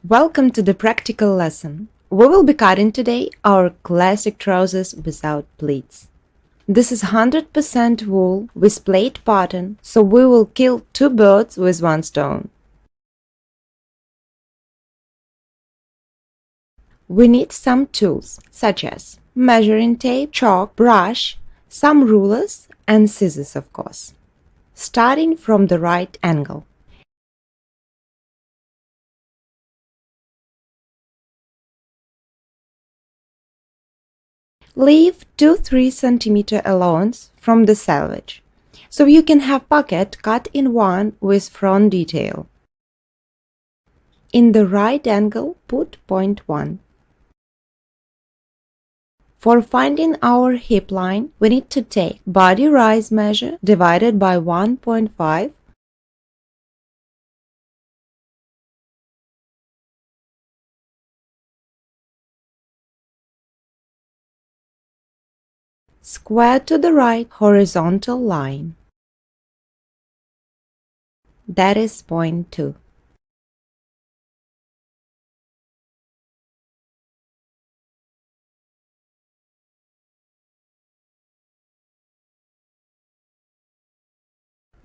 Welcome to the practical lesson. We will be cutting today our classic trousers without pleats. This is 100% wool with plait pattern, so we will kill two birds with one stone. We need some tools such as measuring tape, chalk, brush, some rulers and scissors, of course. Starting from the right angle. Leave 2-3 cm allowance from the selvage, so you can have pocket cut in one with front detail. In the right angle, put point 1. For finding our hip line, we need to take body rise measure divided by 1.5, square to the right horizontal line. That is point 2.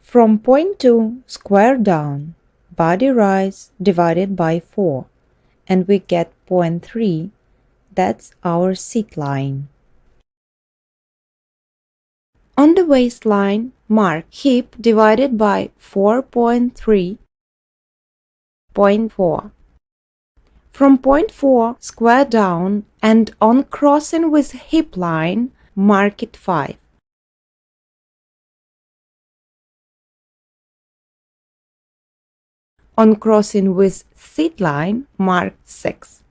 From point 2, square down, body rise divided by 4, and we get point 3. That's our sit line. On the waistline, mark hip divided by 4.3, point 4. From point 4, square down, and on crossing with hip line, mark it 5. On crossing with sit line, mark 6.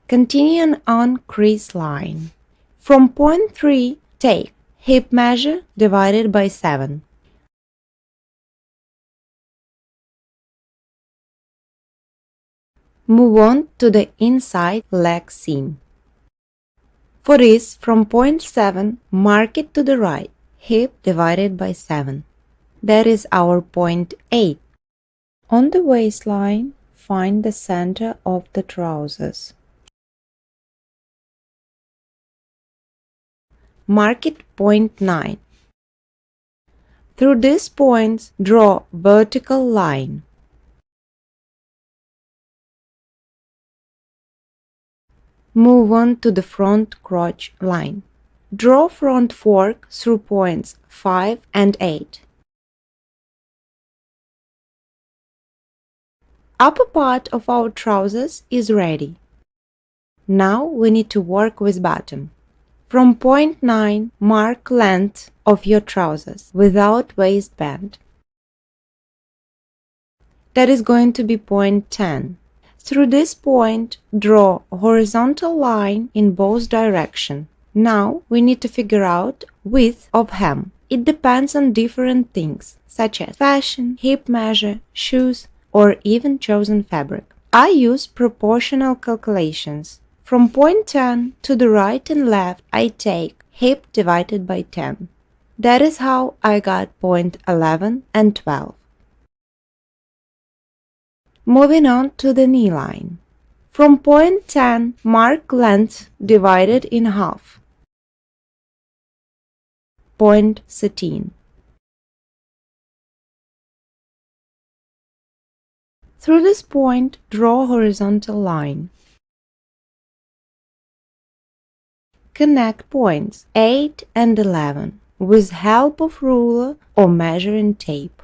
Continuing on crease line. From point 3, take hip measure divided by 7. Move on to the inside leg seam. For this, from point 7, mark it to the right, hip divided by 7. That is our point 8. On the waistline, find the center of the trousers. Mark it point 9. Through these points, draw vertical line. Move on to the front crotch line. Draw front fork through points 5 and 8. Upper part of our trousers is ready. Now we need to work with bottom. From point 9, mark length of your trousers without waistband. That is going to be point 10. Through this point, draw a horizontal line in both directions. Now we need to figure out width of hem. It depends on different things, such as fashion, hip measure, shoes, or even chosen fabric. I use proportional calculations. From point 10 to the right and left, I take hip divided by 10. That is how I got point 11 and 12. Moving on to the knee line. From point 10, mark length divided in half. Point 13. Through this point, draw a horizontal line. Connect points 8 and 11 with help of ruler or measuring tape.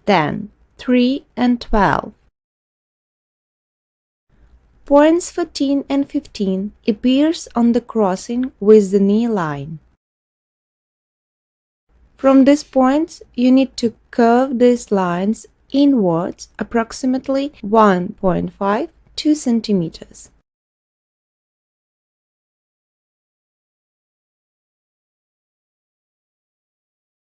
Then 3 and 12. Points 14 and 15 appears on the crossing with the knee line. From these points, you need to curve these lines inwards approximately 1.5–2 centimeters.